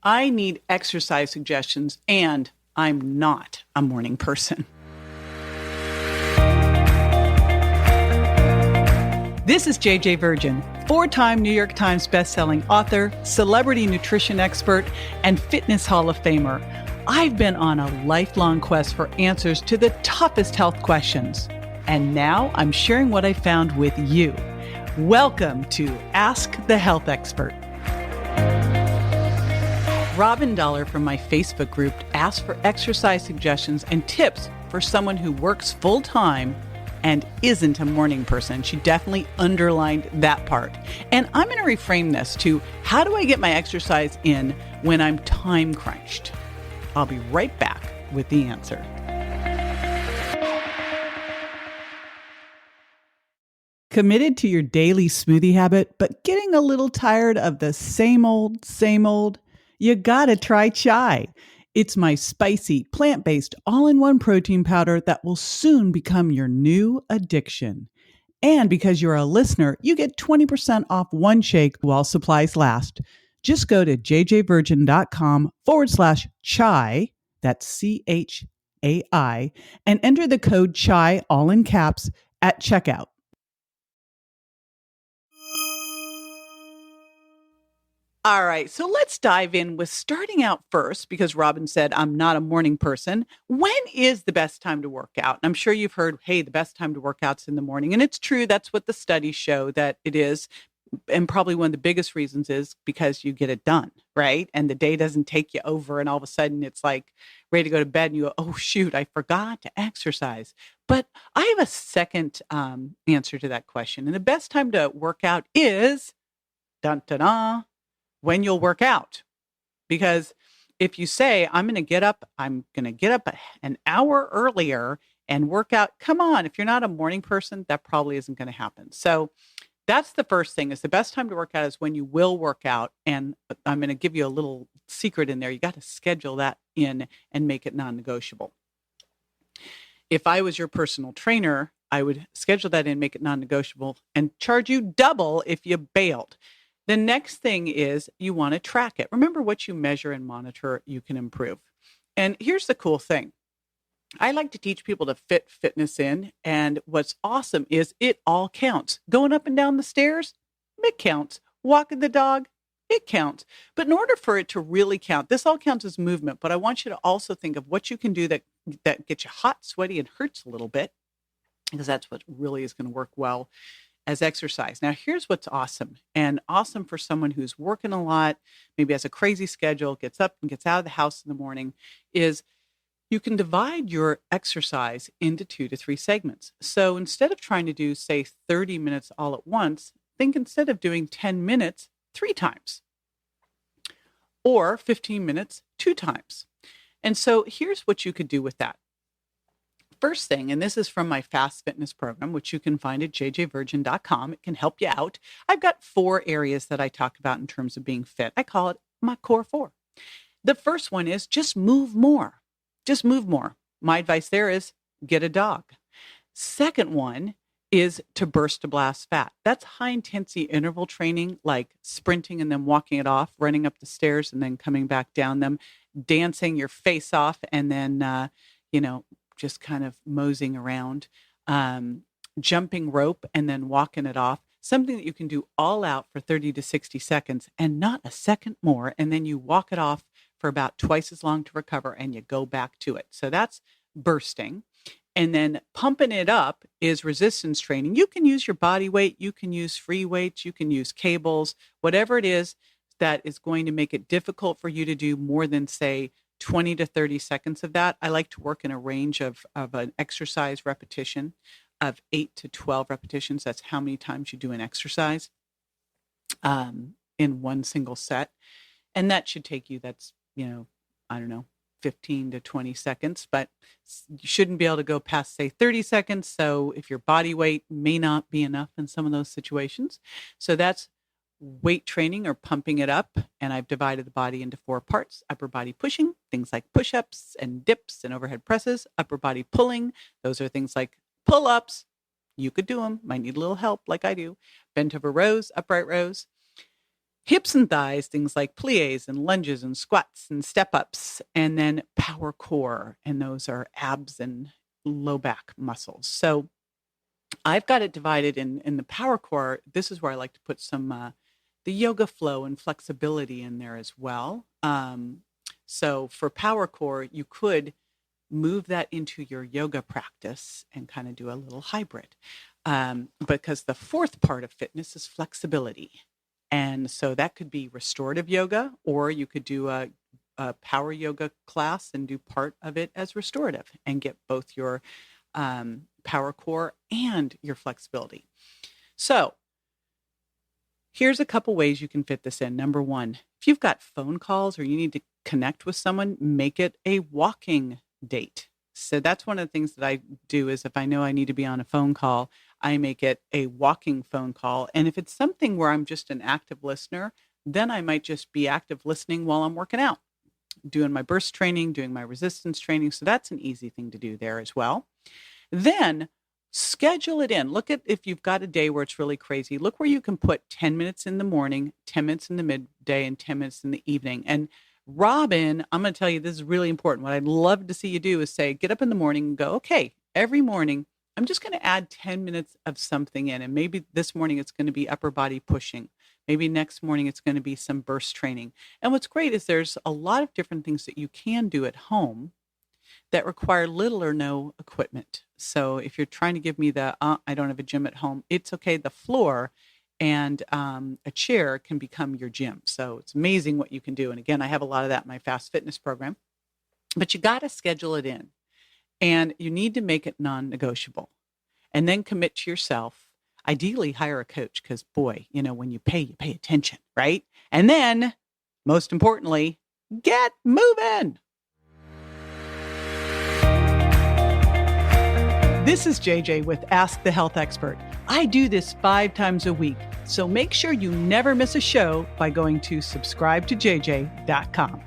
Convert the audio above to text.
I need exercise suggestions, and I'm not a morning person. This is JJ Virgin, 4-time New York Times bestselling author, celebrity nutrition expert, and fitness Hall of Famer. I've been on a lifelong quest for answers to the toughest health questions. And now I'm sharing what I found with you. Welcome to Ask the Health Expert. Robin Dollar from my Facebook group asked for exercise suggestions and tips for someone who works full-time and isn't a morning person. She definitely underlined that part. And I'm going to reframe this to, how do I get my exercise in when I'm time crunched? I'll be right back with the answer. Committed to your daily smoothie habit, but getting a little tired of the same old? You gotta try chai. It's my spicy, plant-based, all-in-one protein powder that will soon become your new addiction. And because you're a listener, you get 20% off one shake while supplies last. Just go to jjvirgin.com/chai, that's CHAI, and enter the code CHAI, all in caps, at checkout. All right, so let's dive in with starting out first, because Robin said, I'm not a morning person. When is the best time to work out? And I'm sure you've heard, hey, the best time to work out's in the morning. And it's true. That's what the studies show that it is. And probably one of the biggest reasons is because you get it done, right? And the day doesn't take you over. And all of a sudden it's like ready to go to bed and you go, oh, shoot, I forgot to exercise. But I have a second answer to that question. And the best time to work out is, dun-dun-dun, when you'll work out. Because if you say, I'm going to get up an hour earlier and work out, come on, if you're not a morning person, that probably isn't going to happen. So that's the first thing, is the best time to work out is when you will work out. And I'm going to give you a little secret in there. You got to schedule that in and make it non-negotiable. If I was your personal trainer, I would schedule that in, make it non-negotiable, and charge you double if you bailed. The next thing is you want to track it. Remember, what you measure and monitor, you can improve. And here's the cool thing. I like to teach people to fit fitness in. And what's awesome is it all counts. Going up and down the stairs, it counts. Walking the dog, it counts. But in order for it to really count, this all counts as movement. But I want you to also think of what you can do that gets you hot, sweaty, and hurts a little bit, because that's what really is going to work well as exercise. Now, here's what's awesome, and awesome for someone who's working a lot, maybe has a crazy schedule, gets up and gets out of the house in the morning, is you can divide your exercise into 2 to 3 segments. So instead of trying to do, say, 30 minutes all at once, think instead of doing 10 minutes 3 times, or 15 minutes 2 times. And so here's what you could do with that. First thing, and this is from my Fast Fitness program, which you can find at jjvirgin.com. It can help you out. I've got 4 areas that I talk about in terms of being fit. I call it my core 4. The first one is just move more. Just move more. My advice there is get a dog. Second one is to burst to blast fat. That's high intensity interval training, like sprinting and then walking it off, running up the stairs and then coming back down them, dancing your face off, and then, just kind of moseying around, jumping rope and then walking it off. Something that you can do all out for 30 to 60 seconds and not a second more. And then you walk it off for about twice as long to recover and you go back to it. So that's bursting. And then pumping it up is resistance training. You can use your body weight. You can use free weights. You can use cables, whatever it is that is going to make it difficult for you to do more than, say, 20 to 30 seconds of that. I like to work in a range of an exercise repetition of 8 to 12 repetitions. That's how many times you do an exercise in one single set. And that should take you, 15 to 20 seconds, but you shouldn't be able to go past, say, 30 seconds. So if your body weight may not be enough in some of those situations. So that's weight training or pumping it up. And I've divided the body into 4 parts: upper body pushing, things like push-ups and dips and overhead presses; upper body pulling, those are things like pull-ups. You could do them, might need a little help like I do. Bent over rows, upright rows. Hips and thighs, things like plies and lunges and squats and step-ups, and then power core, and those are abs and low back muscles. So I've got it divided in the power core. This is where I like to put some the yoga flow and flexibility in there as well. So for power core, you could move that into your yoga practice and kind of do a little hybrid. Because the fourth part of fitness is flexibility. And so that could be restorative yoga, or you could do a power yoga class and do part of it as restorative and get both your power core and your flexibility. So here's a couple ways you can fit this in. Number one, if you've got phone calls or you need to connect with someone, make it a walking date. So that's one of the things that I do is if I know I need to be on a phone call, I make it a walking phone call. And if it's something where I'm just an active listener, then I might just be active listening while I'm working out, doing my burst training, doing my resistance training. So that's an easy thing to do there as well. Then schedule it in. Look at if you've got a day where it's really crazy, look where you can put 10 minutes in the morning, 10 minutes in the midday, and 10 minutes in the evening. And Robin, I'm going to tell you, this is really important. What I'd love to see you do is say, get up in the morning and go, okay, every morning, I'm just going to add 10 minutes of something in. And maybe this morning it's going to be upper body pushing. Maybe next morning it's going to be some burst training. And what's great is there's a lot of different things that you can do at home that require little or no equipment. So if you're trying to give me the, I don't have a gym at home, it's okay. The floor and a chair can become your gym. So it's amazing what you can do. And again, I have a lot of that in my fast fitness program, but you got to schedule it in and you need to make it non-negotiable and then commit to yourself. Ideally hire a coach because boy, when you pay attention, right? And then most importantly, get moving. This is JJ with Ask the Health Expert. I do this 5 times a week, so make sure you never miss a show by going to subscribetojj.com.